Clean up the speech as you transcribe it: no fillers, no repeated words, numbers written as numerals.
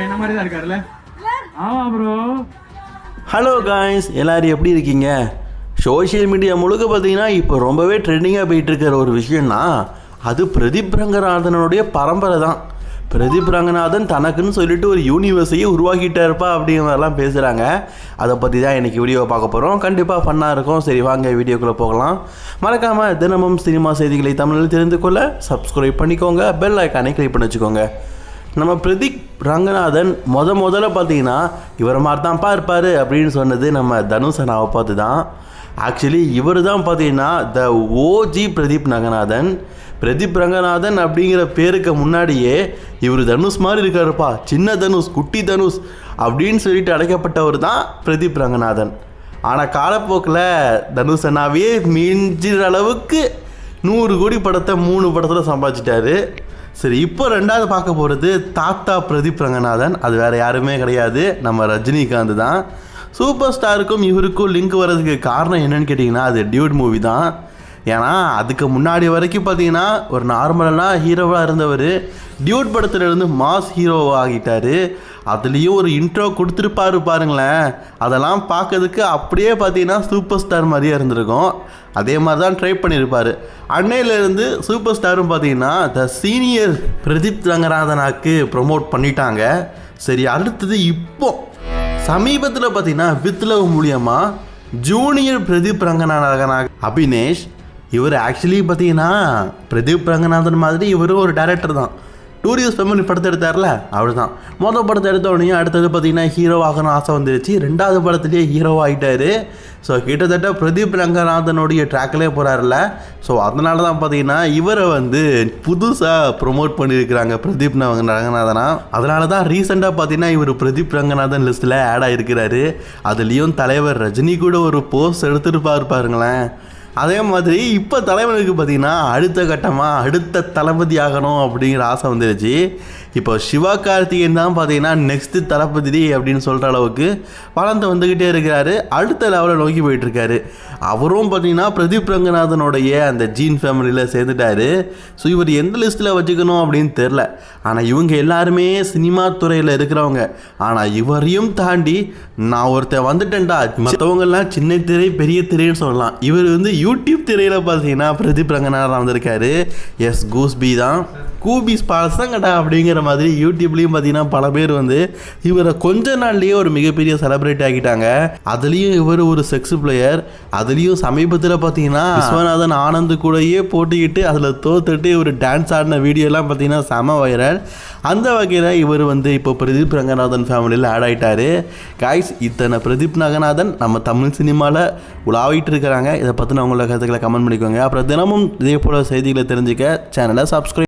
என்ன மாதிரி தான் இருக்காருல்ல? ஆமா ப்ரோ. ஹலோ காய்ஸ், எல்லாரும் எப்படி இருக்கீங்க? சோஷியல் மீடியா முழுக்க பார்த்தீங்கன்னா இப்போ ரொம்பவே ட்ரெண்டிங்காக போயிட்டுருக்கிற ஒரு விஷயம்னா அது பிரதீப் ரங்கநாதனுடைய பரம்பரை தான். பிரதீப் ரங்கநாதன் தனக்குன்னு சொல்லிட்டு ஒரு யூனிவர்ஸையே உருவாக்கிட்டாருப்பா அப்படிங்கிற மாதிரிலாம் பேசுகிறாங்க. அதை பற்றி தான் இன்றைக்கி வீடியோவை பார்க்க போகிறோம். கண்டிப்பாக ஃபன்னாக இருக்கும். சரி வாங்க வீடியோக்குள்ளே போகலாம். மறக்காமல் தினமும் சினிமா செய்திகளை தமிழில் தெரிந்து கொள்ள சப்ஸ்கிரைப் பண்ணிக்கோங்க, பெல் ஐக்கானை கிளிக் பண்ணி வச்சுக்கோங்க. நம்ம பிரதீப் ரங்கநாதன் முதல்ல பார்த்தீங்கன்னா இவரை மாதிரி தான்ப்பா இருப்பார் அப்படின்னு சொன்னது நம்ம தனுஷ் அண்ணாவை பார்த்து தான். ஆக்சுவலி இவர் தான் பார்த்தீங்கன்னா த ஓஜி பிரதீப் ரங்கநாதன். பிரதீப் ரங்கநாதன் அப்படிங்கிற பேருக்கு முன்னாடியே இவர் தனுஷ் மாதிரி இருக்காருப்பா, சின்ன தனுஷ், குட்டி தனுஷ் அப்படின்னு சொல்லிட்டு அழைக்கப்பட்டவர் தான் பிரதீப் ரங்கநாதன். ஆனால் காலப்போக்கில் தனுஷ் அண்ணாவே மிஞ்சிற அளவுக்கு 100 கோடி படத்தை 3 படத்தில் சம்பாதிச்சிட்டாரு. சரி, இப்போ ரெண்டாவது பார்க்க போகிறது தாத்தா பிரதீப் ரங்கநாதன். அது வேறு யாருமே கிடையாது, நம்ம ரஜினிகாந்த் தான். சூப்பர் ஸ்டாருக்கும் இவருக்கும் லிங்க் வர்றதுக்கு காரணம் என்னன்னு கேட்டிங்கன்னா அது டியூட் மூவி தான். ஏன்னா அதுக்கு முன்னாடி வரைக்கும் பார்த்தீங்கன்னா ஒரு நார்மலான ஹீரோவாக இருந்தவர் டியூட் படத்துலேருந்து மாஸ் ஹீரோவாக ஆகிட்டார். அதுலேயும் ஒரு இன்ட்ரோ கொடுத்துருப்பாரு பாருங்களேன், அதெல்லாம் பார்க்கறதுக்கு அப்படியே பார்த்தீங்கன்னா சூப்பர் ஸ்டார் மாதிரியே இருந்திருக்கும். அதே மாதிரி தான் ட்ரை பண்ணியிருப்பார். அன்னையிலேருந்து சூப்பர் ஸ்டாரும் பார்த்தீங்கன்னா த சீனியர் பிரதீப் ரங்கநாதனாக்கு ப்ரொமோட் பண்ணிட்டாங்க. சரி, அடுத்தது இப்போ சமீபத்தில் பார்த்தீங்கன்னா வித் லவ் மூலியமாக ஜூனியர் பிரதீப் ரங்கநாதனாக அபினேஷ், இவர் ஆக்சுவலி பார்த்தீங்கன்னா பிரதீப் ரங்கநாதன் மாதிரி இவரும் ஒரு டைரக்டர் தான். டூரிஸ்ட் ஃபேமிலி படத்தை எடுத்தார்ல அவர் தான். மொதல் படத்தை எடுத்தோடனே அடுத்தது பார்த்தீங்கன்னா ஹீரோவாகணும் ஆசை வந்துருச்சு. 2வது படத்துலேயே ஹீரோவாகிட்டார். ஸோ கிட்டத்தட்ட பிரதீப் ரங்கநாதனுடைய ட்ராக்கிலே போகிறாருல்ல. ஸோ அதனால தான் பார்த்தீங்கன்னா இவரை புதுசாக ப்ரொமோட் பண்ணியிருக்கிறாங்க பிரதீப் ரங்கநாதனா. அதனால தான் ரீசெண்டாக பார்த்தீங்கன்னா இவர் பிரதீப் ரங்கநாதன் லிஸ்ட்டில் ஆட் ஆகிருக்கிறாரு. அதுலேயும் தலைவர் ரஜினி கூட ஒரு போஸ்ட் எடுத்துகிட்டு பாருங்களேன். அதே மாதிரி இப்போ தலைவனுக்கு பார்த்திங்கன்னா அடுத்த கட்டமாக அடுத்த தளபதி ஆகணும் அப்படிங்கிற ஆசை வந்துருச்சு. இப்போ சிவா கார்த்திகேயன் தான் பார்த்திங்கன்னா நெக்ஸ்ட்டு தளபதி அப்படின்னு சொல்கிற அளவுக்கு வளர்ந்து வந்துக்கிட்டே இருக்கிறாரு. அடுத்த லெவலில் நோக்கி போயிட்டுருக்காரு. அவரும் பார்த்திங்கன்னா பிரதீப் ரங்கநாதனுடைய அந்த ஜீன் ஃபேமிலியில் சேர்ந்துட்டார். ஸோ இவர் எந்த லிஸ்ட்டில் வச்சுக்கணும் அப்படின்னு தெரில. ஆனால் இவங்க எல்லாருமே சினிமா துறையில் இருக்கிறவங்க. ஆனால் இவரையும் தாண்டி நான் ஒருத்தர் வந்துட்டேன்டா, மற்றவங்கெல்லாம் சின்ன திரை பெரிய திரைன்னு சொல்லலாம். இவர் யூடியூப் திரையில் பார்த்தீங்கன்னா பிரதீப் ரங்கநாதன் வந்திருக்காரு. எஸ் கூஸ்பி தான், கூபிஸ் பசங்கடா அப்படிங்கிற மாதிரி யூடியூப்லேயும் பார்த்தீங்கன்னா பல பேர் இவரை கொஞ்ச நாள்லேயே ஒரு மிகப்பெரிய செலிப்ரிட்டி ஆகிட்டாங்க. அதுலேயும் இவர் ஒரு செக்ஸ் பிளேயர். அதுலேயும் சமீபத்தில் பார்த்தீங்கன்னா விஸ்வநாதன் ஆனந்த் கூடயே போட்டிக்கிட்டு அதில் தோத்துட்டு ஒரு டான்ஸ் ஆடின வீடியோலாம் பார்த்தீங்கன்னா செம வைரல். அந்த வகையில் இவர் இப்போ பிரதீப் ரங்கநாதன் ஃபேமிலியில் ஆட் ஆகிட்டார். காய்ஸ், இத்தனை பிரதீப் ரங்கநாதன் நம்ம தமிழ் சினிமாவில் உலாவிட்டு இருக்கிறாங்க. இதை பற்றி நான் உங்களோட கருத்துக்களை கமெண்ட் பண்ணிக்கோங்க. அப்புறம் தினமும் இதே போல் செய்திகளை தெரிஞ்சுக்க சேனலை சப்ஸ்கிரைப்